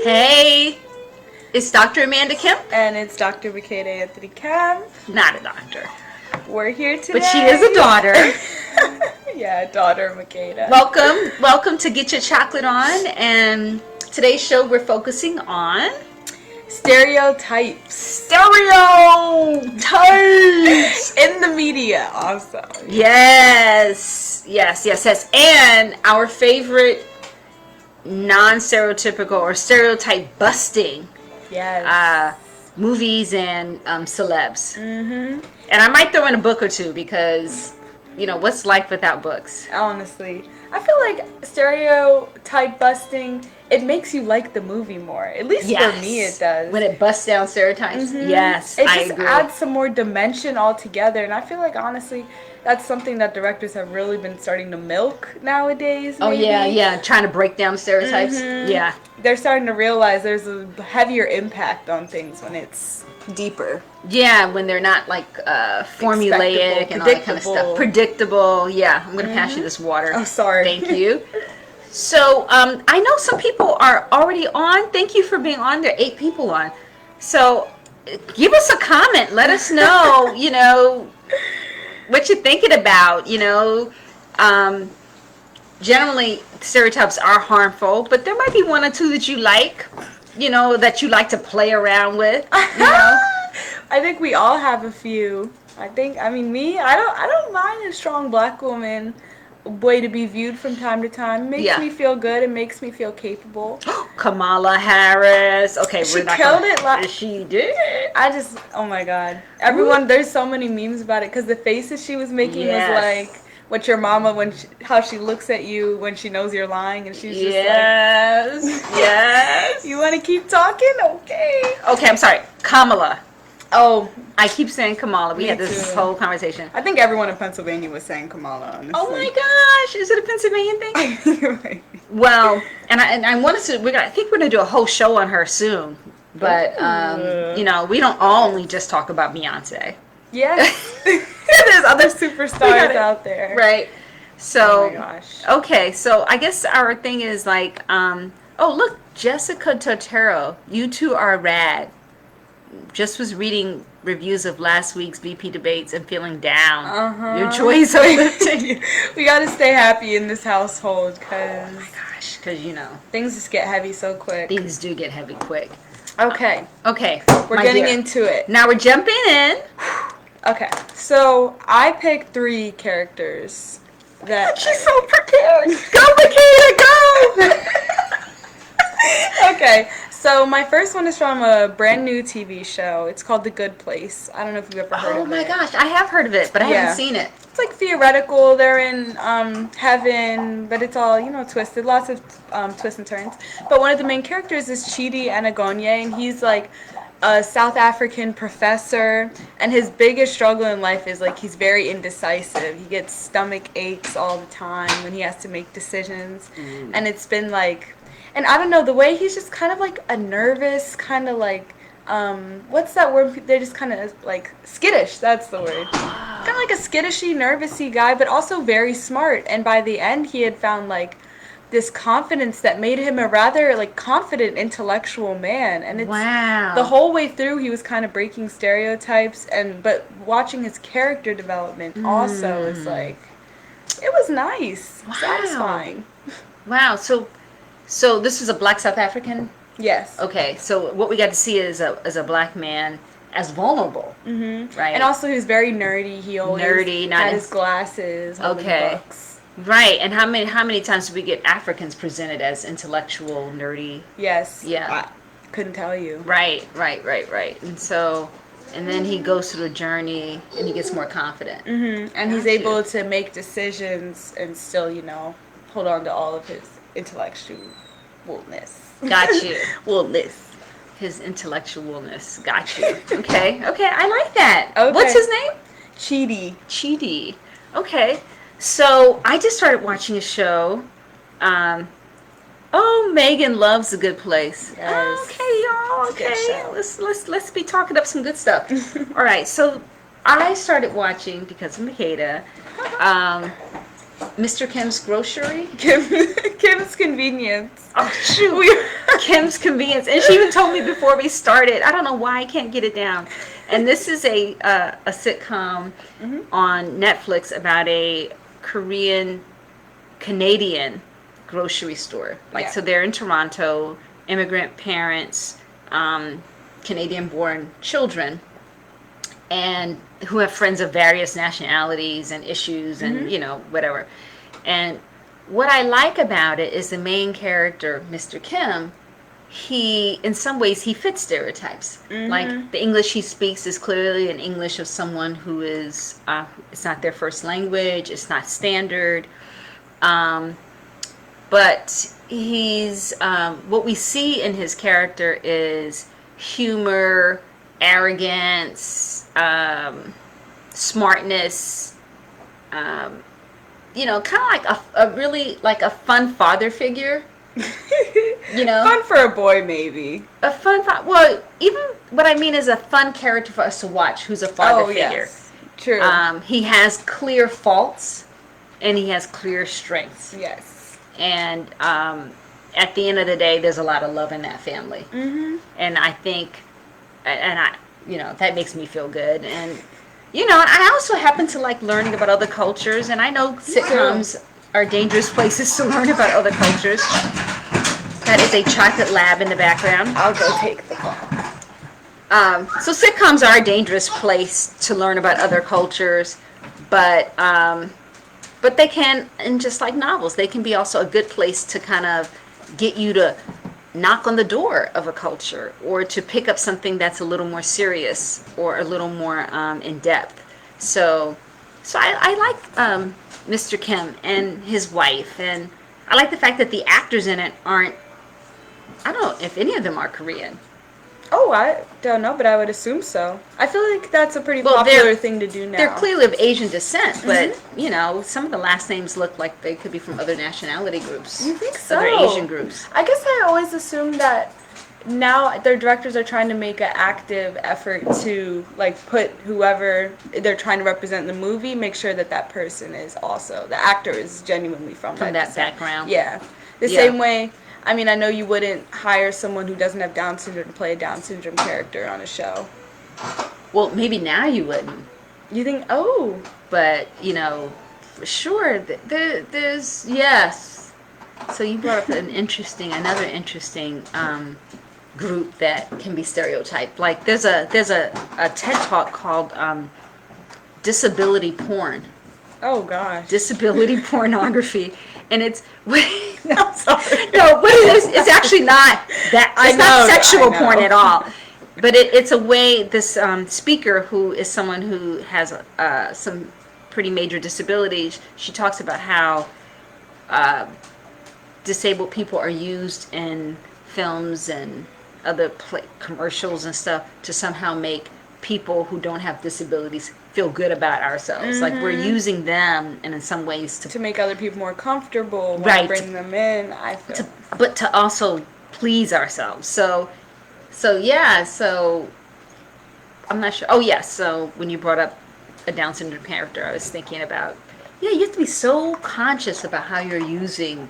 Hey, it's Dr. Amanda Kemp. And it's Dr. Wakanda Anthony Kemp. Not a doctor. We're here today. But she is a daughter. Yeah, daughter Wakanda. Welcome to Get Your Chocolate On. And today's show we're focusing on... Stereotypes. Stereotypes! In the media, also. Yes. And our favorite non-stereotypical or stereotype busting movies and celebs. Mm-hmm. And I might throw in a book or two because, you know, what's life without books? Honestly. I feel like stereotype busting, it makes you like the movie more. At least for me it does. When it busts down stereotypes. Mm-hmm. Yes, I agree. It just adds some more dimension altogether. And I feel like, honestly, that's something that directors have really been starting to milk nowadays. Maybe. Oh, yeah. Trying to break down stereotypes. Mm-hmm. Yeah. They're starting to realize there's a heavier impact on things when it's deeper. Yeah, when they're not like formulaic and all that kind of stuff. Predictable. Yeah, I'm going to pass you this water. Oh, sorry. Thank you. So, I know some people are already on. Thank you for being on. There are 8 people on. So, give us a comment. Let us know, you know, what you're thinking about, you know. Generally, stereotypes are harmful, but there might be one or two that you like, you know, that you like to play around with, you know. I think we all have a few. I don't mind a strong black woman way to be viewed from time to time. It makes me feel good. It makes me feel capable. Kamala Harris. Okay, she killed it. She did. Oh my God. Everyone, there's so many memes about it because the faces she was making was like what your mama how she looks at you when she knows you're lying, and she's just yes. You want to keep talking? Okay, I'm sorry. Kamala. Oh, I keep saying Kamala. We had this whole conversation. I think everyone in Pennsylvania was saying Kamala, honestly. Oh my gosh, is it a Pennsylvania thing? Right. Well, and I wanted to. I think we're gonna do a whole show on her soon. But you know, we don't only just talk about Beyonce. Yes, there's other superstars out there, right? So, oh my gosh. Okay, so I guess our thing is like, oh look, Jessica Totero, you two are rad. Just was reading reviews of last week's VP debates and feeling down. Your choice of lifting. We gotta stay happy in this household because oh my gosh, because you know things just get heavy so quick. Things do get heavy quick. Okay, we're getting into it now. We're jumping in. Okay, so I picked 3 characters that she's so prepared. Go, Makita, go. Okay. So my first one is from a brand new TV show. It's called The Good Place. I don't know if you've ever heard of it. Oh my gosh, I have heard of it, but I haven't seen it. It's like theoretical. They're in heaven, but it's all, you know, twisted. Lots of twists and turns. But one of the main characters is Chidi Anagonye, and he's like a South African professor. And his biggest struggle in life is like he's very indecisive. He gets stomach aches all the time when he has to make decisions. And it's been like... And I don't know, the way he's just kind of like a nervous, kind of like, what's that word? They're just kind of like skittish. That's the word. Kind of like a skittishy, nervousy guy, but also very smart. And by the end, he had found like this confidence that made him a rather like confident, intellectual man. And it's the whole way through, he was kind of breaking stereotypes. But watching his character development also is like, it was nice, satisfying. Wow. So this is a black South African? Yes. Okay, so what we got to see is a black man as vulnerable, right? And also he's very nerdy. He always had his glasses, holding books. Right, and how many times do we get Africans presented as intellectual, nerdy? Yes. Yeah. I couldn't tell you. Right. And then he goes through a journey and he gets more confident. And he's able to make decisions and still, you know, hold on to all of his intellectualness. Got you. Woolness. His intellectualness. Got you. Okay, I like that. Okay. What's his name? Chidi. Okay. So I just started watching a show. Megan loves The Good Place. Yes. Okay, y'all. Okay. Let's be talking up some good stuff. All right. So I started watching because of Makeda. Mr. Kim's Grocery. Kim's Convenience. Oh, shoot. Kim's Convenience. And she even told me before we started, I don't know why I can't get it down. And this is a sitcom on Netflix about a Korean Canadian grocery store. Like, Yeah. so they're in Toronto, immigrant parents, Canadian born children, and who have friends of various nationalities and issues and, whatever. And what I like about it is the main character, Mr. Kim, he, in some ways, he fits stereotypes. Like, the English he speaks is clearly an English of someone who is, it's not their first language, it's not standard. But he's, what we see in his character is humor, arrogance, smartness, kind of like a really, like a fun father figure. Fun for a boy, maybe. A fun, well, even what I mean is a fun character for us to watch who's a father figure. Yes. True. He has clear faults and he has clear strengths. Yes. And at the end of the day, there's a lot of love in that family. And I think, that makes me feel good. And, I also happen to like learning about other cultures. And I know sitcoms are dangerous places to learn about other cultures. That is a chocolate lab in the background. I'll go take the ball. So sitcoms are a dangerous place to learn about other cultures, but they can, and just like novels, they can be also a good place to kind of get you to knock on the door of a culture or to pick up something that's a little more serious or a little more in depth. So I like Mr. Kim and his wife, and I like the fact that the actors in it aren't, I don't know if any of them are Korean. Oh, I don't know, but I would assume so. I feel like that's a pretty popular thing to do now. They're clearly of Asian descent, but, some of the last names look like they could be from other nationality groups. You think so? Other Asian groups. I guess I always assumed that now their directors are trying to make an active effort to, like, put whoever they're trying to represent in the movie, make sure that that person is also, the actor is genuinely from that background. Yeah. The same way, I mean, I know you wouldn't hire someone who doesn't have Down syndrome to play a Down syndrome character on a show. Well, maybe now you wouldn't. You think, oh. But, for sure, there's, yes. So you brought up another interesting group that can be stereotyped. Like, there's a TED Talk called disability porn. Oh, gosh. Disability pornography. And it's, I'm sorry. No, but it's actually not that, it's not sexual porn at all. But it's a way, this speaker who is someone who has some pretty major disabilities, she talks about how disabled people are used in films and other commercials and stuff to somehow make people who don't have disabilities feel good about ourselves. Like, we're using them, and in some ways to make other people more comfortable, right, bring them in. I feel, but to also please ourselves. So I'm not sure. Oh yes. So when you brought up a Down syndrome character, I was thinking about, you have to be so conscious about how you're using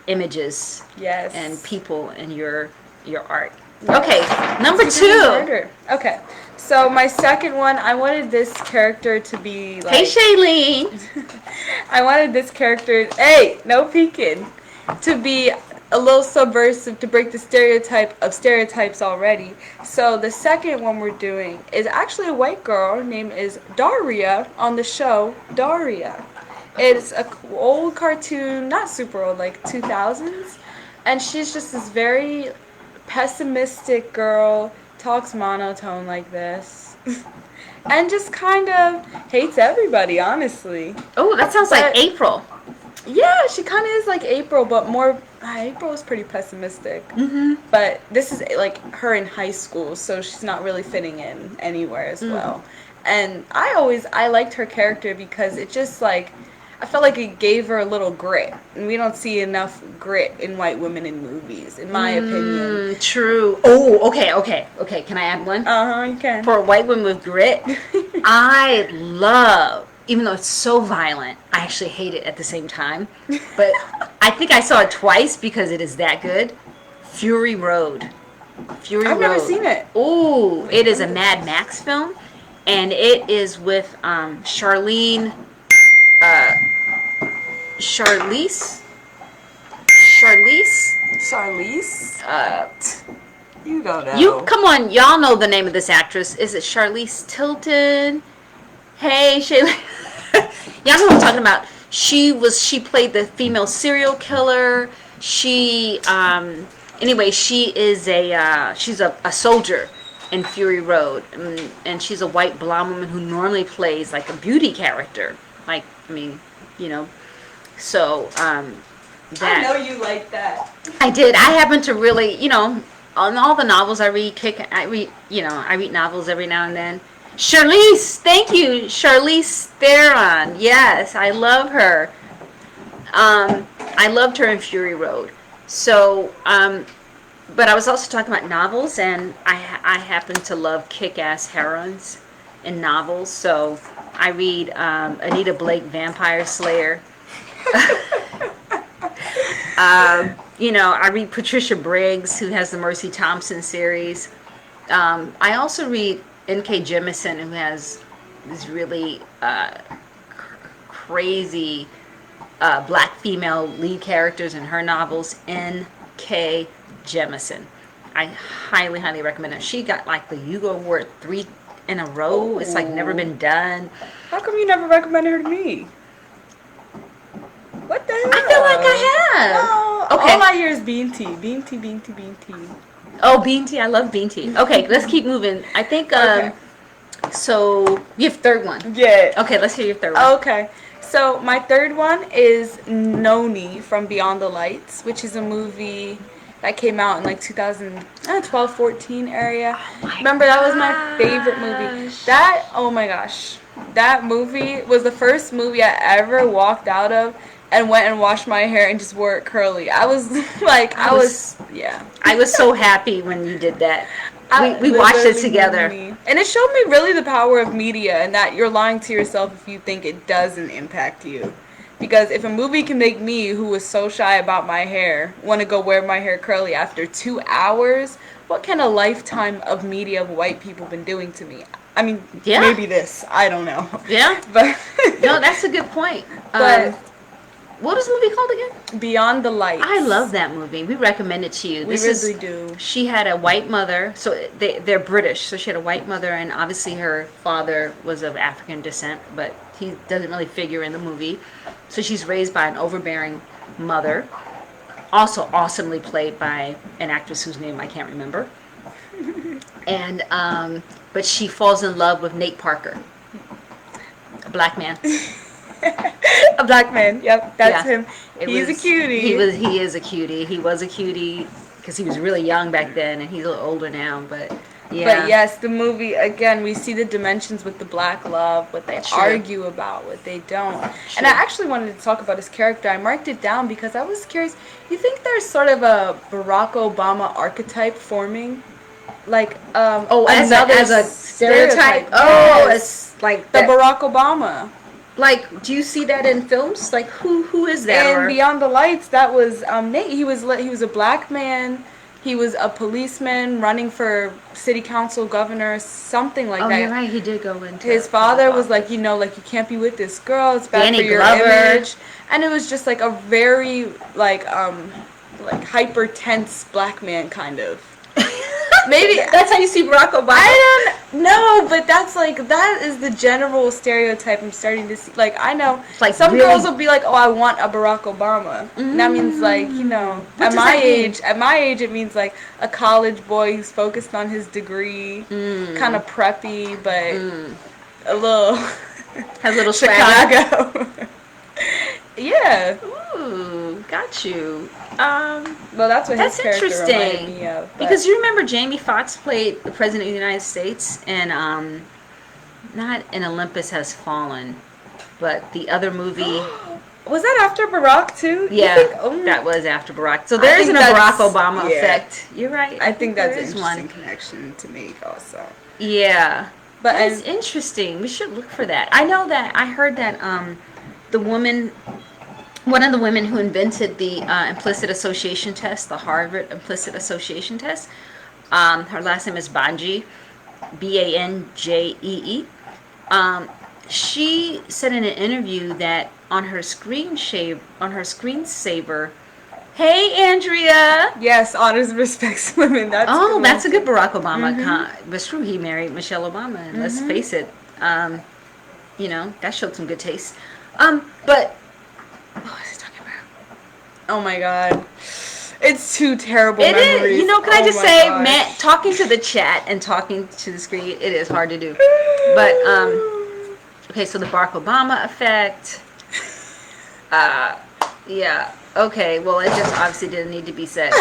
images, yes, and people in your art. Okay, number 2. Okay, so my second one, I wanted this character to be like... Hey, Shailene! I wanted this character... Hey, no peeking! To be a little subversive, to break the stereotype of stereotypes already. So the second one we're doing is actually a white girl. Her name is Daria on the show Daria. It's an old cartoon, not super old, like 2000s. And she's just this very... pessimistic girl, talks monotone like this, and just kind of hates everybody, honestly. Oh, that sounds like April. Yeah, she kind of is like April, but more, April is pretty pessimistic. But this is like her in high school, so she's not really fitting in anywhere as well. And I liked her character because it just like, I felt like it gave her a little grit, and we don't see enough grit in white women in movies, in my opinion. True. Oh, okay. Can I add one? You can. For a white woman with grit, I love even though it's so violent, I actually hate it at the same time. But I think I saw it twice because it is that good. Fury Road. Fury I've Road. never seen it. Ooh, it is a Mad Max film, and it is with Charlene, uh, Charlize, Charlize. Charlize? Uh, You don't know. you come on, y'all know the name of this actress. Is it Charlize Tilton? Hey, Shayla. Y'all know what I'm talking about. She played the female serial killer. Anyway, she's a soldier in Fury Road, and she's a white blonde woman who normally plays like a beauty character. Like, I mean, you know, so that I know you like that. I did. I happen to really, on all the novels I read, I read novels every now and then. Charlize, thank you, Charlize Theron. Yes, I love her. I loved her in Fury Road. So, but I was also talking about novels, and I happen to love kick-ass heroines in novels. So I read Anita Blake, Vampire Slayer. I read Patricia Briggs, who has the Mercy Thompson series. I also read N.K. Jemisin, who has these really crazy black female lead characters in her novels. N.K. Jemisin. I highly, highly recommend it. She got like the Hugo Award 3 in a row. Ooh. It's like never been done. How come you never recommended her to me? What the hell? I feel like I have. No, Okay. all I hear is bean tea. Bean tea, bean tea, bean tea. Oh, bean tea. I love bean tea. Okay, let's keep moving. I think, Okay. So you have third one. Yeah. Okay, let's hear your third one. Okay. So my third one is Noni from Beyond the Lights, which is a movie that came out in like 2012, 14 area. Remember, that was my favorite movie. Oh my gosh. That movie was the first movie I ever walked out of and went and washed my hair and just wore it curly. I was like, I was so happy when you did that. We It watched it literally together. moved me. And it showed me really the power of media and that you're lying to yourself if you think it doesn't impact you. Because if a movie can make me, who was so shy about my hair, want to go wear my hair curly after 2 hours, what can a lifetime of media of white people been doing to me? I mean, Yeah. maybe this. I don't know. Yeah. But No, that's a good point. But what was the movie called again? Beyond the Lights. I love that movie. We recommend it to you. We really do. She had a white mother, so they're British. So she had a white mother, and obviously her father was of African descent, but he doesn't really figure in the movie. So she's raised by an overbearing mother, also awesomely played by an actress whose name I can't remember. And but she falls in love with Nate Parker, a black man. A black man. Yep, that's Yeah. him. He's a cutie. He is a cutie. He was a cutie because he was really young back then, and he's a little older now. But yeah. But yes, the movie, again, we see the dimensions with the black love, what they True. argue about, what they don't. True. And I actually wanted to talk about his character. I marked it down because I was curious. You think there's sort of a Barack Obama archetype forming? Like, as a stereotype. Yes. It's like The that. Barack Obama. Like, do you see that in films? Like, who is that? And Or- Beyond the Lights, that was Nate. He was a black man. He was a policeman running for city council, governor, something like oh, that. you're right. He did go into. His father was like, you can't be with this girl. It's bad Danny for your Glover. image. And it was just like a very like hyper tense black man kind of. Maybe that's how you see Barack Obama. I don't know, but that is the general stereotype I'm starting to see. Like, I know Like, some really- girls will be like, oh, I want a Barack Obama. And that means like, What at does my that mean? age it means like a college boy who's focused on his degree, kind of preppy, but a little Has a little swagger. Chicago. Yeah. Ooh, got you. Well, that's what That's his character reminded interesting. me of. but- Because you remember Jamie Foxx played the President of the United States in, not in Olympus Has Fallen, but the other movie. Was that after Barack too? You Yeah, think- oh, that was after Barack. So there isn't a think Barack that's- Obama yeah. effect. You're right. I think that's there an is interesting one. connection to make also. Yeah. But That's and interesting. We should look for that. I know that I heard that the woman, one of the women who invented the implicit association test, the Harvard implicit association test, her last name is Banjee, Banjee. Um, she said in an interview that on her screensaver, hey Andrea. yes, honors and respects women. That's a Oh, good one that's a good too. Barack Obama. Mhm. But it's true, he married Michelle Obama, and let's Mhm. face it, that showed some good taste. But what was I talking about? Oh my god. It's two terrible It is. memories. Can I Oh just my say, man, gosh. talking to the chat and talking to the screen, it is hard to do. But okay, so the Barack Obama effect. Uh, yeah. Okay. Well, it just obviously didn't need to be said.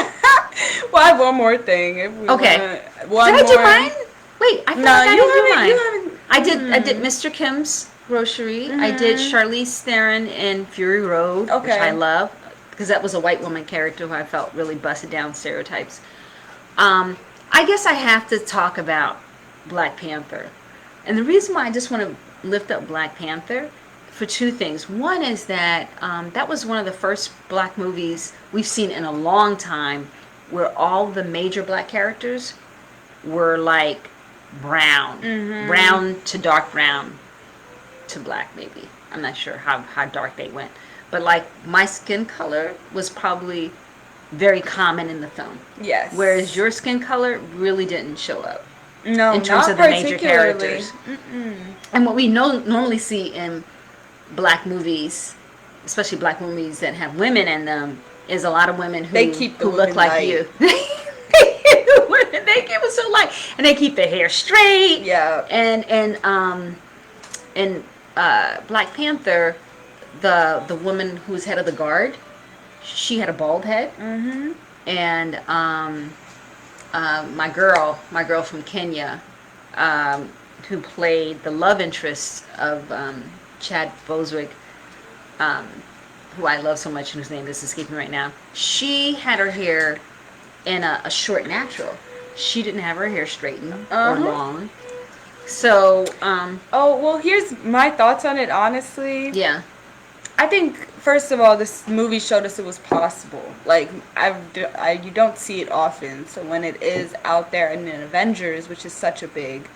Well, I have one more thing. If we Okay. wanna, one Did I do more. mine? Wait, I feel No, like I you didn't do haven't. mine. You haven't. I did Mr. Kim's Grocery. I did Mhm. Charlize Theron in Fury Road, which I Okay. love because that was a white woman character who I felt really busted down stereotypes. Um, I guess I have to talk about Black Panther. And the reason why I just want to lift up Black Panther for two things. One is that that was one of the first black movies we've seen in a long time where all the major black characters were like brown, Mhm. brown to dark brown to black, maybe. I'm not sure how dark they went. But like my skin color was probably very common in the film. Yes. Whereas your skin color really didn't show up No, in terms not of the major particularly. characters. Mm-mm. And what we normally see in black movies, especially black movies that have women in them, is a lot of women They keep the who look women like light. you. They keep it so light, and they keep their hair straight. Yeah. And Black Panther, the woman who's head of the guard, she had a bald head, Mhm. and my girl from Kenya, who played the love interest of Chad Boswick, who I love so much, and whose name is escaping me right now. She had her hair in a short natural. She didn't have her hair straightened or Uh-huh. long. So, Oh, well, here's my thoughts on it, honestly. yeah. I think, first of all, this movie showed us it was possible. Like, you don't see it often. So when it is out there and in Avengers, which is such a big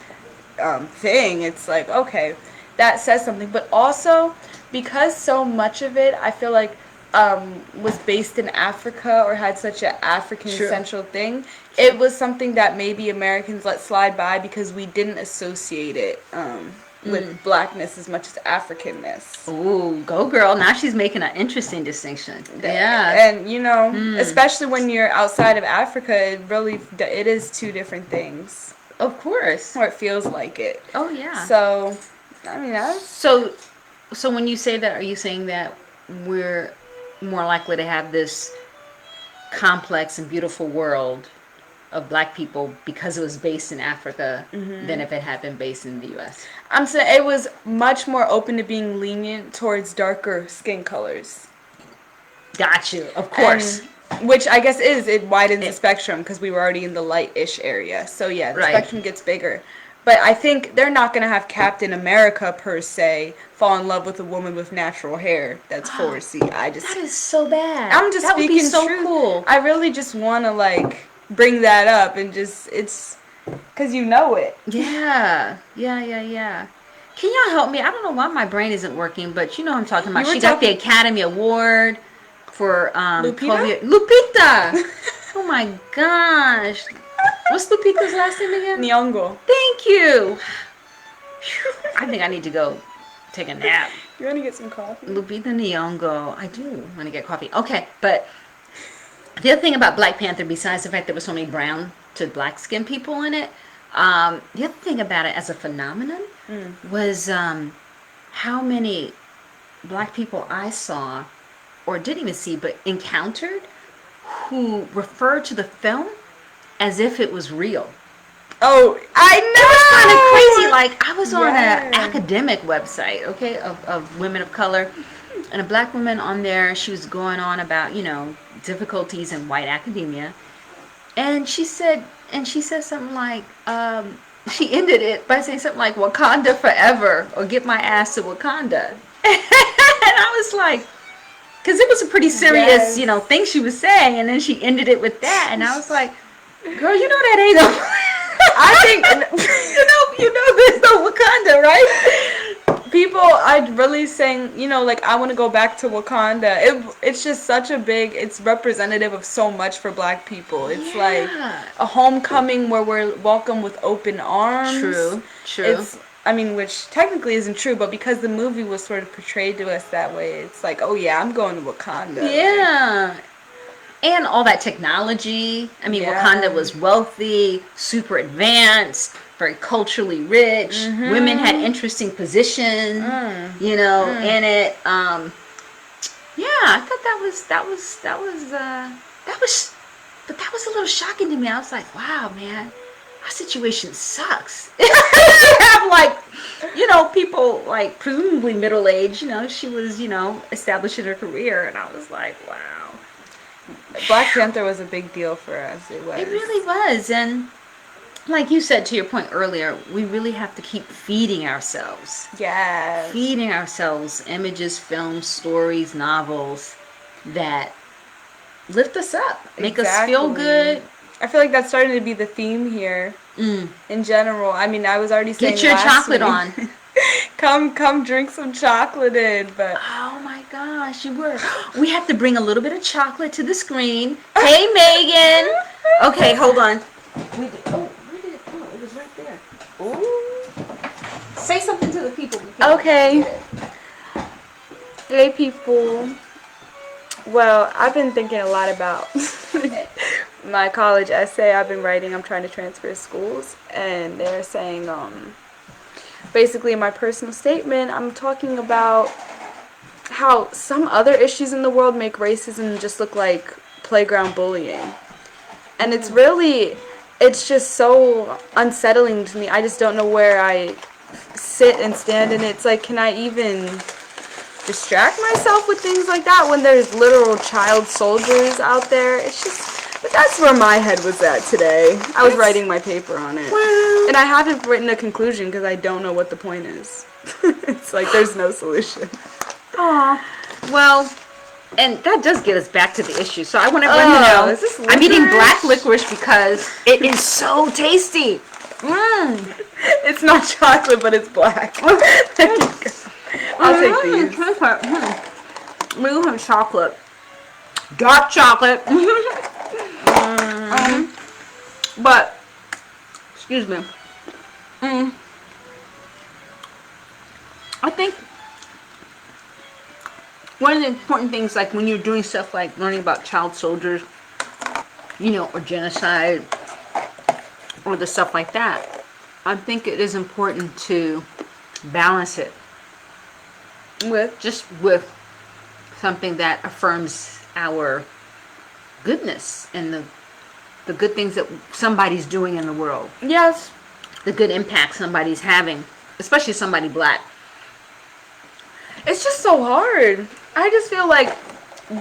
thing, it's like, okay, that says something. But also, because so much of it, I feel like, was based in Africa or had such an African True. central thing, it was something that maybe Americans let slide by because we didn't associate it with blackness as much as Africanness. Ooh, go girl. Now she's making an interesting distinction. Yeah. And especially when you're outside of Africa, it is two different things, Of course. or it feels like it. Oh, yeah. So, I mean, that's So when you say that, are you saying that we're more likely to have this complex and beautiful world of black people because it was based in Africa than if it had been based in the U.S.? I'm saying it was much more open to being lenient towards darker skin colors. Got you. Of course. And, which I guess it widens the spectrum because we were already in the light-ish area. So yeah, the Right. spectrum gets bigger. But I think they're not going to have Captain America, per se, fall in love with a woman with natural hair that's 4C. That is so bad. I'm just that would speaking be so truth. cool. I really just want to, like, bring that up and it's because you know it. Yeah. Can y'all help me? I don't know why my brain isn't working, but you know what I'm talking about. You were She got the talking- Academy Award for Lupita? Lupita. Oh my gosh. What's Lupita's last name again? Nyong'o. Thank you. Phew, I think I need to go take a nap. You want to get some coffee? Lupita Nyong'o. I do want to get coffee. Okay, but the other thing about Black Panther, besides the fact there were so many brown to black skinned people in it, the other thing about it as a phenomenon was how many black people I saw, or didn't even see, but encountered, who referred to the film as if it was real. Oh, I know! It was kind of crazy. Like, I was on an Yeah. academic website, okay, of women of color, and a black woman on there, she was going on about, difficulties in white academia. And she said something like, she ended it by saying something like Wakanda forever or get my ass to Wakanda. And I was like, because it was a pretty serious, Yes. thing she was saying, and then she ended it with that, and I was like, girl, you know that ain't no. I think there's no Wakanda, right? people are really saying, like, I want to go back to Wakanda. It's just such a big, it's representative of so much for black people. It's like Yeah. a homecoming where we're welcome with open arms. True. Which technically isn't true, but because the movie was sort of portrayed to us that way, it's like, oh yeah, I'm going to Wakanda. Yeah. And all that technology. I mean, Yeah. Wakanda was wealthy, super advanced, very culturally rich. Mm-hmm. Women had interesting position, in it. Yeah, I thought but that was a little shocking to me. I was like, wow, man, our situation sucks. You have people like presumably middle age. She was establishing her career, and I was like, wow. Black Panther was a big deal for us. It was. It really was, and like you said to your point earlier, we really have to keep feeding ourselves. Yes. Feeding ourselves images, films, stories, novels that lift us up, make us feel good. I feel like that's starting to be the theme here in general. I mean, I was already saying Get your last chocolate week, on. come drink some chocolate in, but Oh my gosh, you were. We have to bring a little bit of chocolate to the screen. Hey, Megan. Okay, hold on. Where did it go? It was right there. Ooh. Say something to the people. okay. Hey people. Well, I've been thinking a lot about my college essay I've been writing. I'm trying to transfer schools, and they're saying basically in my personal statement, I'm talking about how some other issues in the world make racism just look like playground bullying. And it's just so unsettling to me. I just don't know where I sit and stand, and it's like, can I even distract myself with things like that when there's literal child soldiers out there? It's just, but that's where my head was at today. I was writing my paper on it. Well, And I haven't written a conclusion because I don't know what the point is. It's like there's no solution. aw. Well, and that does get us back to the issue. So I want everyone to know, is this I'm eating licorice? black licorice because it is so tasty. It's not chocolate, but it's black. There you go. I'll take these. We do have chocolate. Dark chocolate. But, excuse me. I think one of the important things, like when you're doing stuff like learning about child soldiers, or genocide, or the stuff like that, I think it is important to balance it with something that affirms our goodness and the good things that somebody's doing in the world, Yes. the good impact somebody's having, especially somebody black. It's just so hard. I just feel like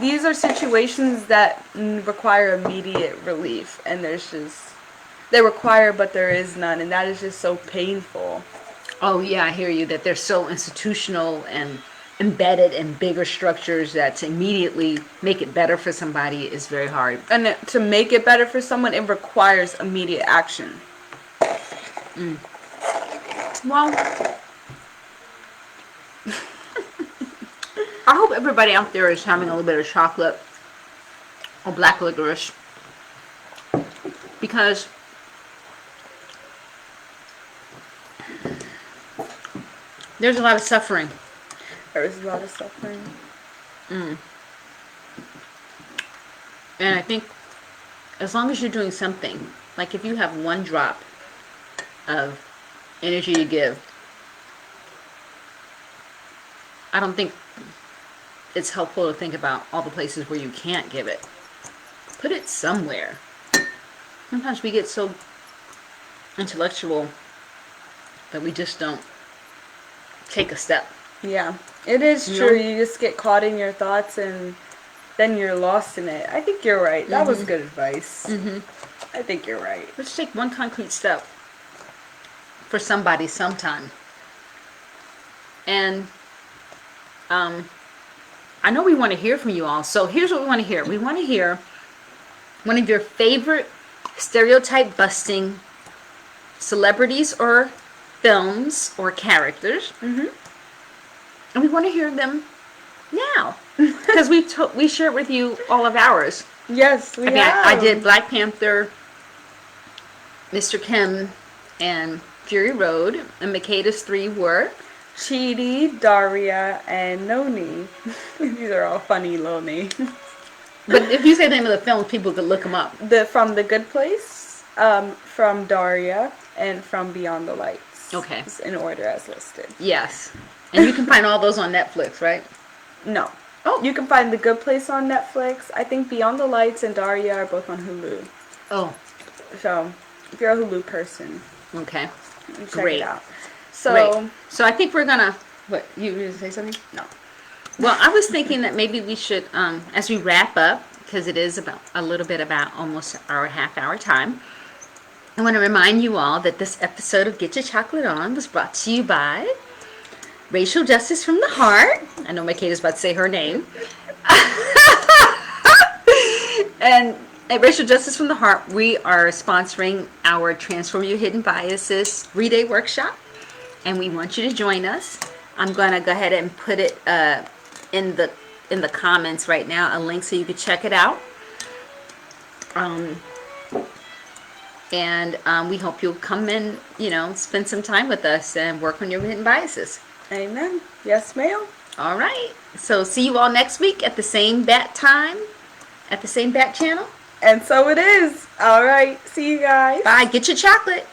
these are situations that require immediate relief, and they require, but there is none, and that is just so painful. Oh yeah, I hear you, that they're so institutional and embedded in bigger structures that to immediately make it better for somebody is very hard. And to make it better for someone, it requires immediate action. Well, I hope everybody out there is having a little bit of chocolate or black licorice, because there's a lot of suffering. There is a lot of suffering. And I think as long as you're doing something, like if you have one drop of energy to give, I don't think it's helpful to think about all the places where you can't give it. Put it somewhere. Sometimes we get so intellectual that we just don't take a step. Yeah, it is You true. know? You just get caught in your thoughts, and then you're lost in it. I think you're right. That was good advice. I think you're right. Let's take one concrete step. for somebody sometime. And I know we want to hear from you all. So here's what we want to hear. We want to hear one of your favorite stereotype busting celebrities or films or characters. And we want to hear them now. Because we shared with you all of ours. Yes, we have. I did Black Panther, Mr. Kim, and Fury Road. And Makeda's 3 were Chidi, Daria, and Noni. These are all funny little names. But if you say the name of the films, people could look them up. From The Good Place, from Daria, and from Beyond the Lights. Okay. It's in order as listed. Yes. And you can find all those on Netflix, right? No. Oh. You can find The Good Place on Netflix. I think Beyond the Lights and Daria are both on Hulu. Oh. So, if you're a Hulu person, Okay. check Great. it out. So, Great. So I think we're gonna. What, you going to say something? No. Well, I was thinking that maybe we should, as we wrap up, because it is about a little bit about almost our half-hour time. I want to remind you all that this episode of Get Your Chocolate On was brought to you by Racial Justice from the Heart. I know Makeda's about to say her name. And at Racial Justice from the Heart, we are sponsoring our Transform Your Hidden Biases 3-day workshop. And we want you to join us. I'm going to go ahead and put it in the comments right now, a link so you can check it out. And we hope you'll come in, spend some time with us and work on your hidden biases. Amen. Yes, ma'am. All right. So see you all next week at the same bat time, at the same bat channel. And so it is. All right. See you guys. Bye. Get your chocolate.